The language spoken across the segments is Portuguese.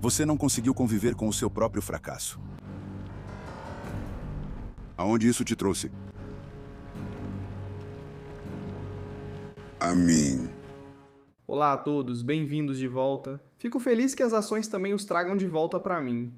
Você não conseguiu conviver com o seu próprio fracasso. Aonde isso te trouxe? A mim. Olá a todos, bem-vindos de volta. Fico feliz que as ações também os tragam de volta para mim.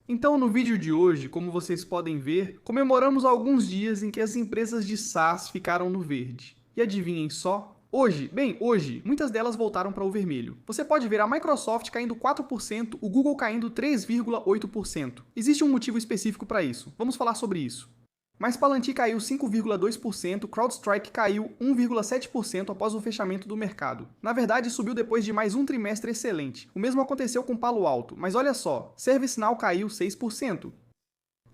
Então, no vídeo de hoje, como vocês podem ver, comemoramos alguns dias em que as empresas de SaaS ficaram no verde. E adivinhem só? Hoje, muitas delas voltaram para o vermelho. Você pode ver a Microsoft caindo 4%, o Google caindo 3,8%. Existe um motivo específico para isso. Vamos falar sobre isso. Mas Palantir caiu 5,2%, CrowdStrike caiu 1,7% após o fechamento do mercado. Na verdade, subiu depois de mais um trimestre excelente. O mesmo aconteceu com Palo Alto, mas olha só, ServiceNow caiu 6%.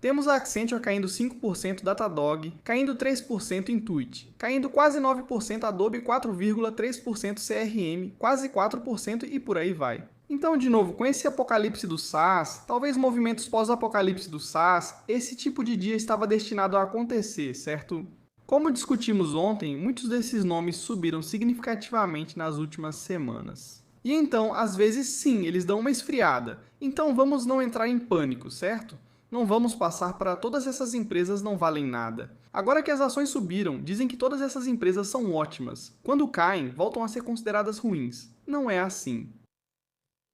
Temos a Accenture caindo 5%, Datadog caindo 3%, Intuit caindo quase 9%, Adobe 4,3%, CRM quase 4% e por aí vai. Então, de novo, com esse apocalipse do SaaS, talvez movimentos pós-apocalipse do SaaS, esse tipo de dia estava destinado a acontecer, certo? Como discutimos ontem, muitos desses nomes subiram significativamente nas últimas semanas. E então, às vezes sim, eles dão uma esfriada. Então vamos não entrar em pânico, certo? Não vamos passar para todas essas empresas não valem nada. Agora que as ações subiram, dizem que todas essas empresas são ótimas. Quando caem, voltam a ser consideradas ruins. Não é assim.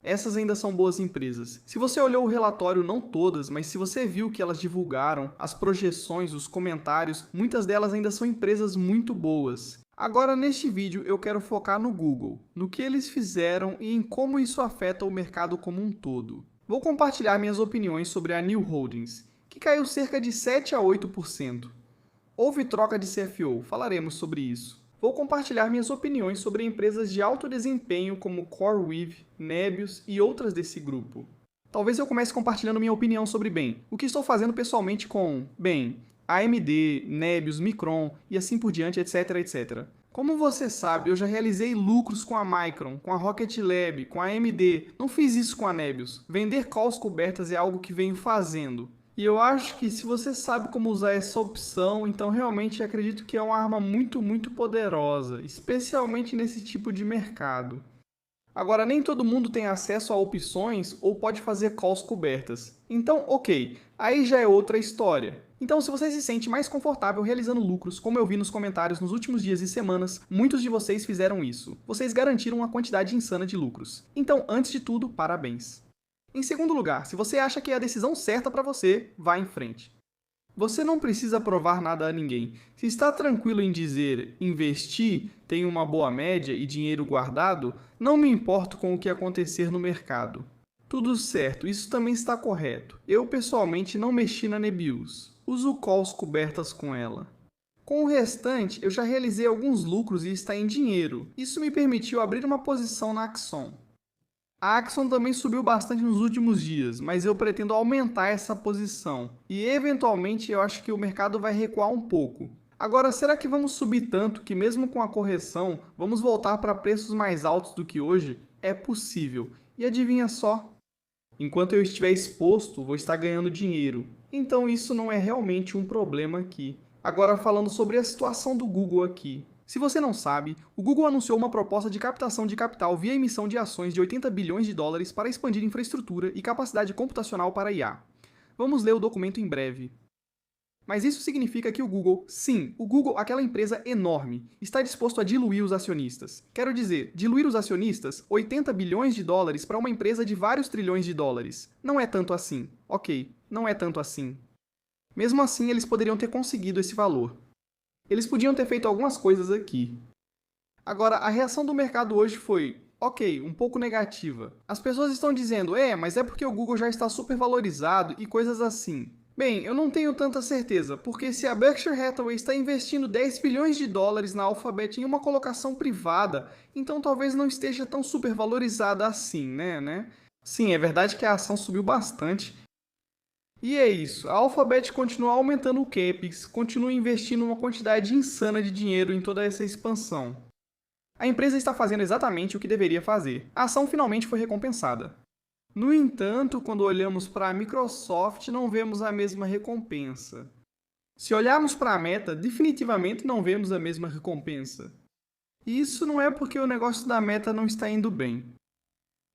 Essas ainda são boas empresas. Se você olhou o relatório, não todas, mas se você viu o que elas divulgaram, as projeções, os comentários, muitas delas ainda são empresas muito boas. Agora, neste vídeo, eu quero focar no Google, no que eles fizeram e em como isso afeta o mercado como um todo. Vou compartilhar minhas opiniões sobre a New Holdings, que caiu cerca de 7 a 8%. Houve troca de CFO, falaremos sobre isso. Vou compartilhar minhas opiniões sobre empresas de alto desempenho como CoreWeave, Nebius e outras desse grupo. Talvez eu comece compartilhando minha opinião sobre o que estou fazendo pessoalmente com, AMD, Nebius, Micron e assim por diante, etc, etc. Como você sabe, eu já realizei lucros com a Micron, com a Rocket Lab, com a AMD. Não fiz isso com a Nebius. Vender calls cobertas é algo que venho fazendo. E eu acho que se você sabe como usar essa opção, então realmente acredito que é uma arma muito poderosa, especialmente nesse tipo de mercado. Agora, nem todo mundo tem acesso a opções ou pode fazer calls cobertas. Então, ok, aí já é outra história. Então, se você se sente mais confortável realizando lucros, como eu vi nos comentários nos últimos dias e semanas, muitos de vocês fizeram isso. Vocês garantiram uma quantidade insana de lucros. Então, antes de tudo, parabéns. Em segundo lugar, se você acha que é a decisão certa para você, vá em frente. Você não precisa provar nada a ninguém. Se está tranquilo em dizer investir, tem uma boa média e dinheiro guardado, não me importo com o que acontecer no mercado. Tudo certo, isso também está correto. Eu pessoalmente não mexi na Nebius. Uso calls cobertas com ela. Com o restante, eu já realizei alguns lucros e está em dinheiro. Isso me permitiu abrir uma posição na Axon. A Axon também subiu bastante nos últimos dias, mas eu pretendo aumentar essa posição. E eventualmente eu acho que o mercado vai recuar um pouco. Agora, será que vamos subir tanto que mesmo com a correção, vamos voltar para preços mais altos do que hoje? É possível. E adivinha só? Enquanto eu estiver exposto, vou estar ganhando dinheiro. Então isso não é realmente um problema aqui. Agora falando sobre a situação do Google aqui. Se você não sabe, o Google anunciou uma proposta de captação de capital via emissão de ações de 80 bilhões de dólares para expandir infraestrutura e capacidade computacional para IA. Vamos ler o documento em breve. Mas isso significa que o Google, sim, o Google, aquela empresa enorme, está disposto a diluir os acionistas. Quero dizer, diluir os acionistas, 80 bilhões de dólares para uma empresa de vários trilhões de dólares. Não é tanto assim. Ok, não é tanto assim. Mesmo assim, eles poderiam ter conseguido esse valor. Eles podiam ter feito algumas coisas aqui. Agora, a reação do mercado hoje foi, ok, um pouco negativa. As pessoas estão dizendo, mas é porque o Google já está supervalorizado e coisas assim. Bem, eu não tenho tanta certeza, porque se a Berkshire Hathaway está investindo 10 bilhões de dólares na Alphabet em uma colocação privada, então talvez não esteja tão supervalorizada assim, né? Sim, é verdade que a ação subiu bastante. E é isso, a Alphabet continua aumentando o CAPEX, continua investindo uma quantidade insana de dinheiro em toda essa expansão. A empresa está fazendo exatamente o que deveria fazer. A ação finalmente foi recompensada. No entanto, quando olhamos para a Microsoft, não vemos a mesma recompensa. Se olharmos para a Meta, definitivamente não vemos a mesma recompensa. E isso não é porque o negócio da Meta não está indo bem.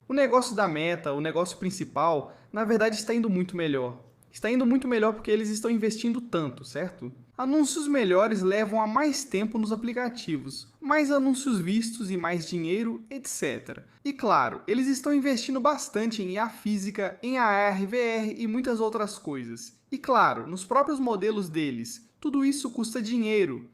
O negócio da Meta, o negócio principal, na verdade está indo muito melhor. Está indo muito melhor porque eles estão investindo tanto, certo? Anúncios melhores levam a mais tempo nos aplicativos, mais anúncios vistos e mais dinheiro, etc. E claro, eles estão investindo bastante em IA física, em AR, VR e muitas outras coisas. E claro, nos próprios modelos deles, tudo isso custa dinheiro.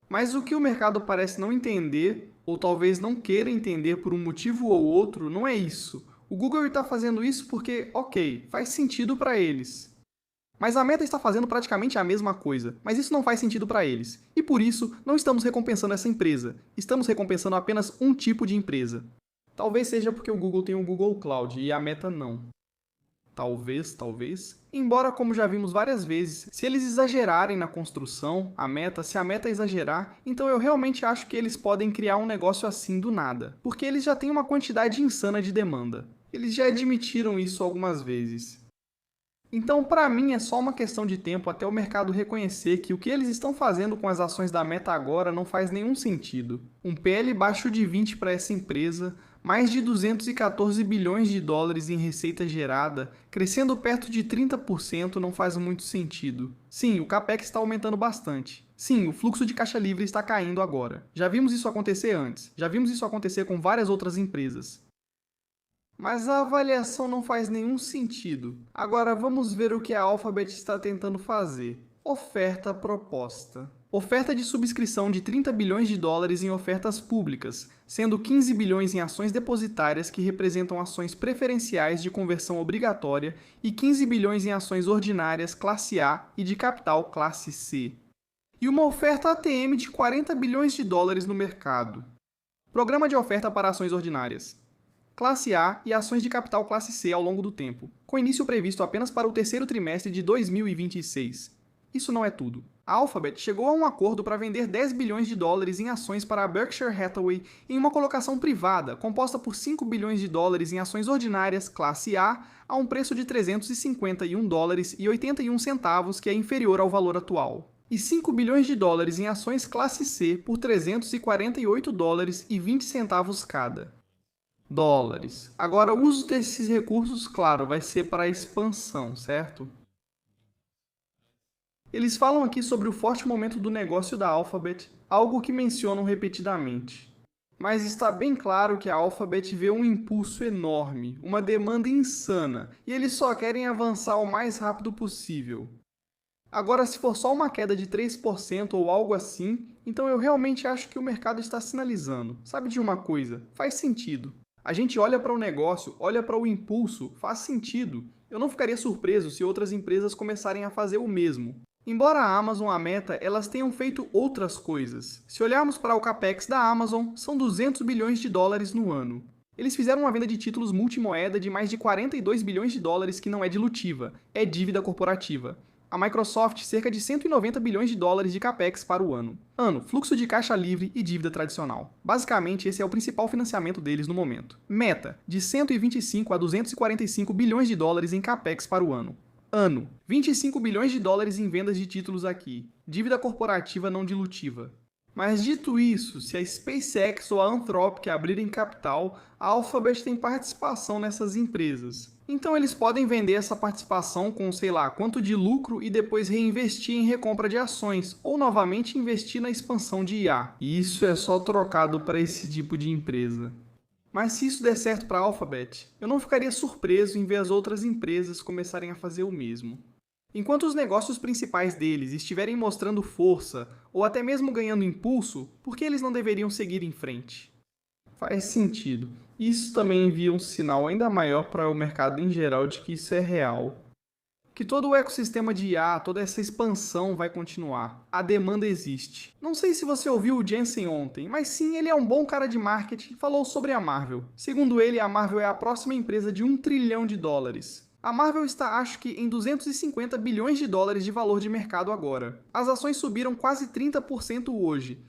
Mas o que o mercado parece não entender, ou talvez não queira entender por um motivo ou outro, não é isso. O Google está fazendo isso porque, ok, faz sentido para eles. Mas a Meta está fazendo praticamente a mesma coisa, mas isso não faz sentido para eles. E por isso, não estamos recompensando essa empresa. Estamos recompensando apenas um tipo de empresa. Talvez seja porque o Google tem o Google Cloud e a Meta não. Talvez. Embora, como já vimos várias vezes, se eles exagerarem na construção, se a Meta exagerar, então eu realmente acho que eles podem criar um negócio assim do nada. Porque eles já têm uma quantidade insana de demanda. Eles já admitiram isso algumas vezes. Então, para mim, é só uma questão de tempo até o mercado reconhecer que o que eles estão fazendo com as ações da Meta agora não faz nenhum sentido. Um PL baixo de 20 para essa empresa, mais de 214 bilhões de dólares em receita gerada, crescendo perto de 30% não faz muito sentido. Sim, o Capex está aumentando bastante. Sim, o fluxo de caixa livre está caindo agora. Já vimos isso acontecer antes. Já vimos isso acontecer com várias outras empresas. Mas a avaliação não faz nenhum sentido. Agora vamos ver o que a Alphabet está tentando fazer. Oferta proposta. Oferta de subscrição de 30 bilhões de dólares em ofertas públicas, sendo 15 bilhões em ações depositárias que representam ações preferenciais de conversão obrigatória e 15 bilhões em ações ordinárias classe A e de capital classe C. E uma oferta ATM de 40 bilhões de dólares no mercado. Programa de oferta para ações ordinárias. Classe A e ações de capital classe C ao longo do tempo, com início previsto apenas para o terceiro trimestre de 2026. Isso não é tudo. A Alphabet chegou a um acordo para vender 10 bilhões de dólares em ações para a Berkshire Hathaway em uma colocação privada, composta por 5 bilhões de dólares em ações ordinárias classe A um preço de 351 dólares e 81 centavos, que é inferior ao valor atual. E 5 bilhões de dólares em ações classe C por 348 dólares e 20 centavos cada. Dólares. Agora, o uso desses recursos, claro, vai ser para a expansão, certo? Eles falam aqui sobre o forte momento do negócio da Alphabet, algo que mencionam repetidamente. Mas está bem claro que a Alphabet vê um impulso enorme, uma demanda insana, e eles só querem avançar o mais rápido possível. Agora, se for só uma queda de 3% ou algo assim, então eu realmente acho que o mercado está sinalizando. Sabe de uma coisa? Faz sentido. A gente olha para o negócio, olha para o impulso, faz sentido. Eu não ficaria surpreso se outras empresas começarem a fazer o mesmo. Embora a Amazon e a Meta elas tenham feito outras coisas. Se olharmos para o Capex da Amazon, são 200 bilhões de dólares no ano. Eles fizeram uma venda de títulos multimoeda de mais de 42 bilhões de dólares que não é dilutiva, é dívida corporativa. A Microsoft, cerca de 190 bilhões de dólares de capex para o ano. Fluxo de caixa livre e dívida tradicional. Basicamente, esse é o principal financiamento deles no momento. Meta, de 125 a 245 bilhões de dólares em capex para o ano. 25 bilhões de dólares em vendas de títulos aqui. Dívida corporativa não dilutiva. Mas dito isso, se a SpaceX ou a Anthropic abrirem capital, a Alphabet tem participação nessas empresas. Então eles podem vender essa participação com sei lá quanto de lucro e depois reinvestir em recompra de ações, ou novamente investir na expansão de IA. E isso é só trocado para esse tipo de empresa. Mas se isso der certo para a Alphabet, eu não ficaria surpreso em ver as outras empresas começarem a fazer o mesmo. Enquanto os negócios principais deles estiverem mostrando força, ou até mesmo ganhando impulso, por que eles não deveriam seguir em frente? Faz sentido. Isso também envia um sinal ainda maior para o mercado em geral de que isso é real. Que todo o ecossistema de IA, toda essa expansão vai continuar. A demanda existe. Não sei se você ouviu o Jensen ontem, mas sim, ele é um bom cara de marketing e falou sobre a Marvel. Segundo ele, a Marvel é a próxima empresa de 1 trilhão de dólares. A Marvel está, acho que, em 250 bilhões de dólares de valor de mercado agora. As ações subiram quase 30% hoje.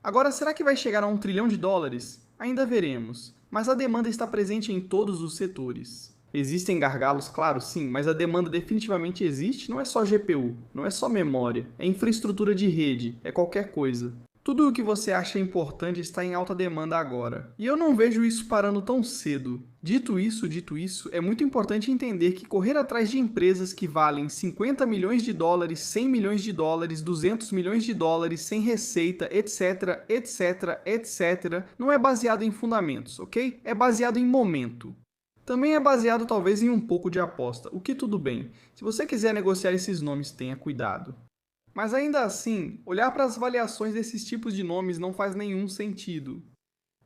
Agora, será que vai chegar a 1 trilhão de dólares? Ainda veremos. Mas a demanda está presente em todos os setores. Existem gargalos, claro, sim, mas a demanda definitivamente existe, não é só GPU, não é só memória, é infraestrutura de rede, é qualquer coisa. Tudo o que você acha importante está em alta demanda agora. E eu não vejo isso parando tão cedo. Dito isso, é muito importante entender que correr atrás de empresas que valem 50 milhões de dólares, 100 milhões de dólares, 200 milhões de dólares, sem receita, etc, não é baseado em fundamentos, ok? É baseado em momento. Também é baseado talvez em um pouco de aposta, o que tudo bem. Se você quiser negociar esses nomes, tenha cuidado. Mas ainda assim, olhar para as avaliações desses tipos de nomes não faz nenhum sentido.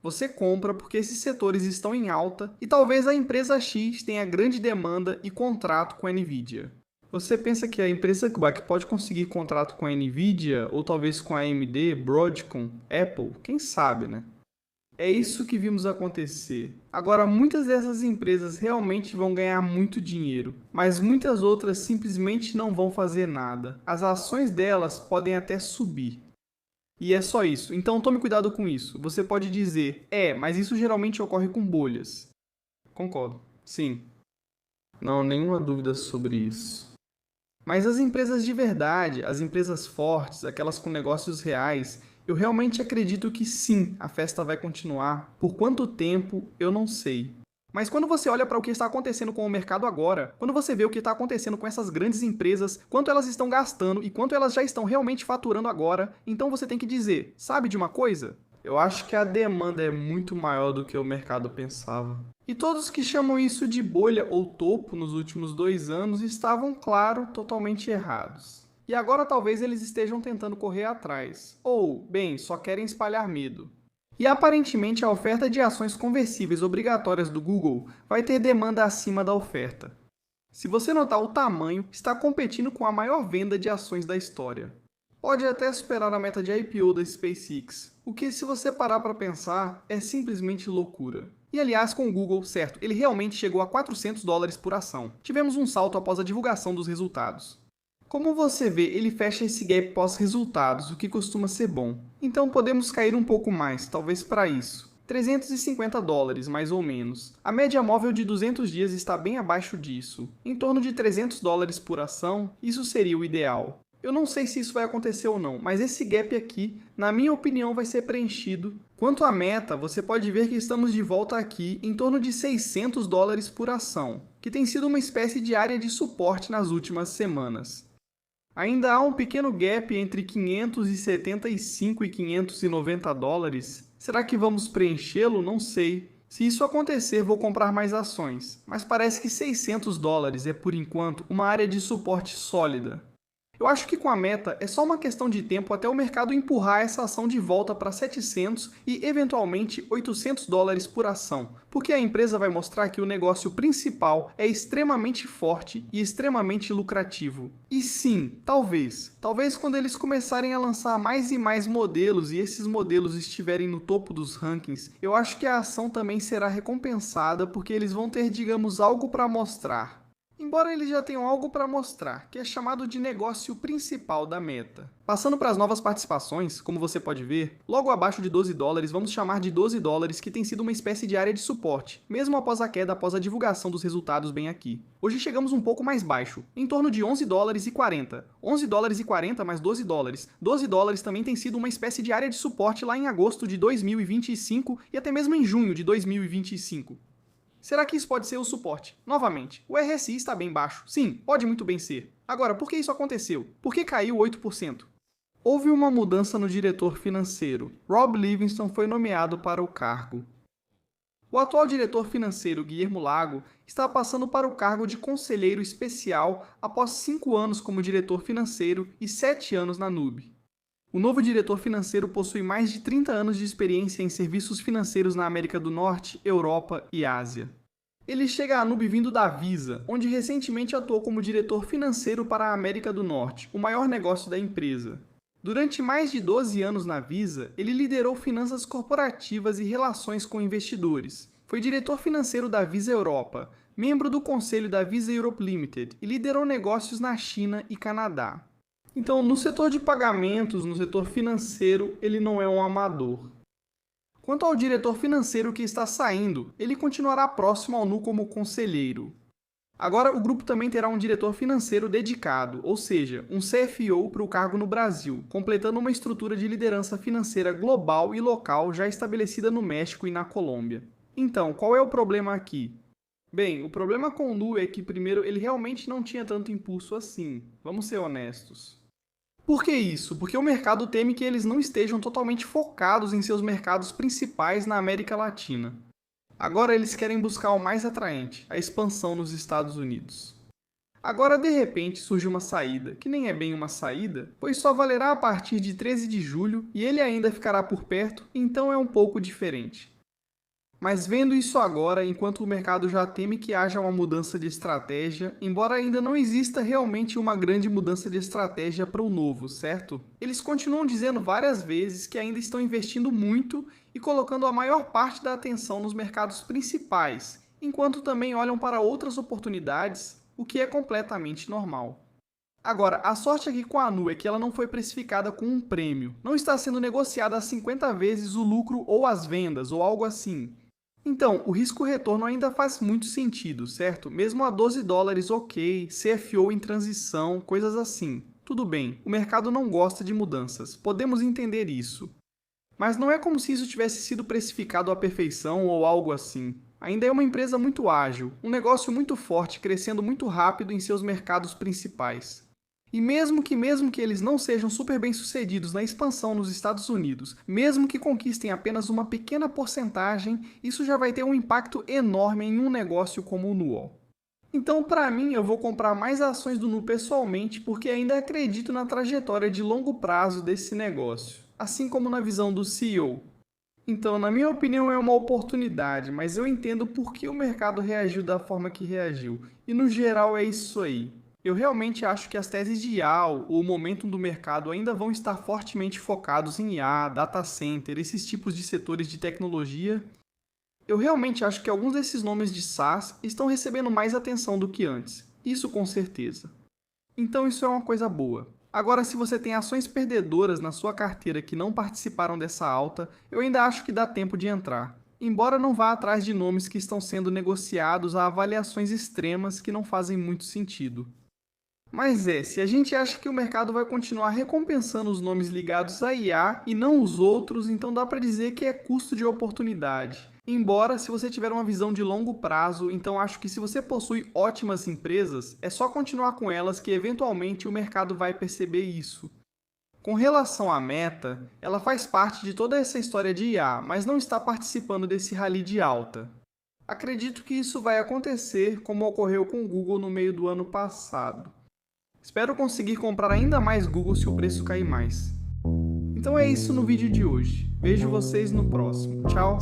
Você compra porque esses setores estão em alta e talvez a empresa X tenha grande demanda e contrato com a Nvidia. Você pensa que a empresa que pode conseguir contrato com a Nvidia ou talvez com a AMD, Broadcom, Apple, quem sabe, né? É isso que vimos acontecer. Agora, muitas dessas empresas realmente vão ganhar muito dinheiro, mas muitas outras simplesmente não vão fazer nada. As ações delas podem até subir. E é só isso, então tome cuidado com isso. Você pode dizer, mas isso geralmente ocorre com bolhas. Concordo, sim. Não, nenhuma dúvida sobre isso. Mas as empresas de verdade, as empresas fortes, aquelas com negócios reais, eu realmente acredito que sim, a festa vai continuar. Por quanto tempo, eu não sei. Mas quando você olha para o que está acontecendo com o mercado agora, quando você vê o que está acontecendo com essas grandes empresas, quanto elas estão gastando e quanto elas já estão realmente faturando agora, então você tem que dizer, sabe de uma coisa? Eu acho que a demanda é muito maior do que o mercado pensava. E todos que chamam isso de bolha ou topo nos últimos 2 anos estavam, claro, totalmente errados. E agora talvez eles estejam tentando correr atrás. Ou, bem, só querem espalhar medo. E aparentemente a oferta de ações conversíveis obrigatórias do Google vai ter demanda acima da oferta. Se você notar o tamanho, está competindo com a maior venda de ações da história. Pode até superar a meta de IPO da SpaceX, o que, se você parar para pensar, é simplesmente loucura. E aliás, com o Google, certo, ele realmente chegou a $400 por ação. Tivemos um salto após a divulgação dos resultados. Como você vê, ele fecha esse gap pós-resultados, o que costuma ser bom. Então podemos cair um pouco mais, talvez para isso. $350, mais ou menos. A média móvel de 200 dias está bem abaixo disso. Em torno de $300 por ação, isso seria o ideal. Eu não sei se isso vai acontecer ou não, mas esse gap aqui, na minha opinião, vai ser preenchido. Quanto à meta, você pode ver que estamos de volta aqui em torno de $600 por ação, que tem sido uma espécie de área de suporte nas últimas semanas. Ainda há um pequeno gap entre 575 e $590. Será que vamos preenchê-lo? Não sei. Se isso acontecer, vou comprar mais ações, mas parece que $600 é, por enquanto, uma área de suporte sólida. Eu acho que com a meta é só uma questão de tempo até o mercado empurrar essa ação de volta para 700 e eventualmente $800 por ação, porque a empresa vai mostrar que o negócio principal é extremamente forte e extremamente lucrativo. E sim, talvez quando eles começarem a lançar mais e mais modelos e esses modelos estiverem no topo dos rankings, eu acho que a ação também será recompensada porque eles vão ter, digamos, algo para mostrar. Embora eles já tenham algo para mostrar, que é chamado de negócio principal da meta. Passando para as novas participações, como você pode ver, logo abaixo de $12, vamos chamar de $12 que tem sido uma espécie de área de suporte, mesmo após a queda após a divulgação dos resultados bem aqui. Hoje chegamos um pouco mais baixo, em torno de $11,40. $11,40 mais $12. $12 também tem sido uma espécie de área de suporte lá em agosto de 2025 e até mesmo em junho de 2025. Será que isso pode ser o suporte? Novamente, o RSI está bem baixo. Sim, pode muito bem ser. Agora, por que isso aconteceu? Por que caiu 8%? Houve uma mudança no diretor financeiro. Rob Livingston foi nomeado para o cargo. O atual diretor financeiro, Guillermo Lago, está passando para o cargo de conselheiro especial após 5 anos como diretor financeiro e 7 anos na Nube. O novo diretor financeiro possui mais de 30 anos de experiência em serviços financeiros na América do Norte, Europa e Ásia. Ele chega à Nube vindo da Visa, onde recentemente atuou como diretor financeiro para a América do Norte, o maior negócio da empresa. Durante mais de 12 anos na Visa, ele liderou finanças corporativas e relações com investidores. Foi diretor financeiro da Visa Europa, membro do conselho da Visa Europe Limited e liderou negócios na China e Canadá. Então, no setor de pagamentos, no setor financeiro, ele não é um amador. Quanto ao diretor financeiro que está saindo, ele continuará próximo ao Nu como conselheiro. Agora, o grupo também terá um diretor financeiro dedicado, ou seja, um CFO para o cargo no Brasil, completando uma estrutura de liderança financeira global e local já estabelecida no México e na Colômbia. Então, qual é o problema aqui? Bem, o problema com o Nu é que, primeiro, ele realmente não tinha tanto impulso assim. Vamos ser honestos. Por que isso? Porque o mercado teme que eles não estejam totalmente focados em seus mercados principais na América Latina. Agora eles querem buscar o mais atraente, a expansão nos Estados Unidos. Agora, de repente, surge uma saída, que nem é bem uma saída, pois só valerá a partir de 13 de julho e ele ainda ficará por perto, então é um pouco diferente. Mas vendo isso agora, enquanto o mercado já teme que haja uma mudança de estratégia, embora ainda não exista realmente uma grande mudança de estratégia para o novo, certo? Eles continuam dizendo várias vezes que ainda estão investindo muito e colocando a maior parte da atenção nos mercados principais, enquanto também olham para outras oportunidades, o que é completamente normal. Agora, a sorte aqui com a Nu é que ela não foi precificada com um prêmio, não está sendo negociada a 50 vezes o lucro ou as vendas, ou algo assim. Então, o risco-retorno ainda faz muito sentido, certo? Mesmo a $12 ok, CFO em transição, coisas assim. Tudo bem, o mercado não gosta de mudanças, podemos entender isso. Mas não é como se isso tivesse sido precificado à perfeição ou algo assim. Ainda é uma empresa muito ágil, um negócio muito forte, crescendo muito rápido em seus mercados principais. E mesmo que eles não sejam super bem-sucedidos na expansão nos Estados Unidos, mesmo que conquistem apenas uma pequena porcentagem, isso já vai ter um impacto enorme em um negócio como o Nu. Então, para mim, eu vou comprar mais ações do Nu pessoalmente porque ainda acredito na trajetória de longo prazo desse negócio, assim como na visão do CEO. Então, na minha opinião, é uma oportunidade, mas eu entendo por que o mercado reagiu da forma que reagiu. E no geral é isso aí. Eu realmente acho que as teses de IA ou o momentum do mercado ainda vão estar fortemente focados em IA, data center, esses tipos de setores de tecnologia. Eu realmente acho que alguns desses nomes de SaaS estão recebendo mais atenção do que antes. Isso com certeza. Então isso é uma coisa boa. Agora, se você tem ações perdedoras na sua carteira que não participaram dessa alta, eu ainda acho que dá tempo de entrar. Embora não vá atrás de nomes que estão sendo negociados a avaliações extremas que não fazem muito sentido. Mas se a gente acha que o mercado vai continuar recompensando os nomes ligados a IA e não os outros, então dá para dizer que é custo de oportunidade. Embora, se você tiver uma visão de longo prazo, então acho que se você possui ótimas empresas, é só continuar com elas que eventualmente o mercado vai perceber isso. Com relação à Meta, ela faz parte de toda essa história de IA, mas não está participando desse rally de alta. Acredito que isso vai acontecer como ocorreu com o Google no meio do ano passado. Espero conseguir comprar ainda mais Google se o preço cair mais. Então é isso no vídeo de hoje. Vejo vocês no próximo. Tchau!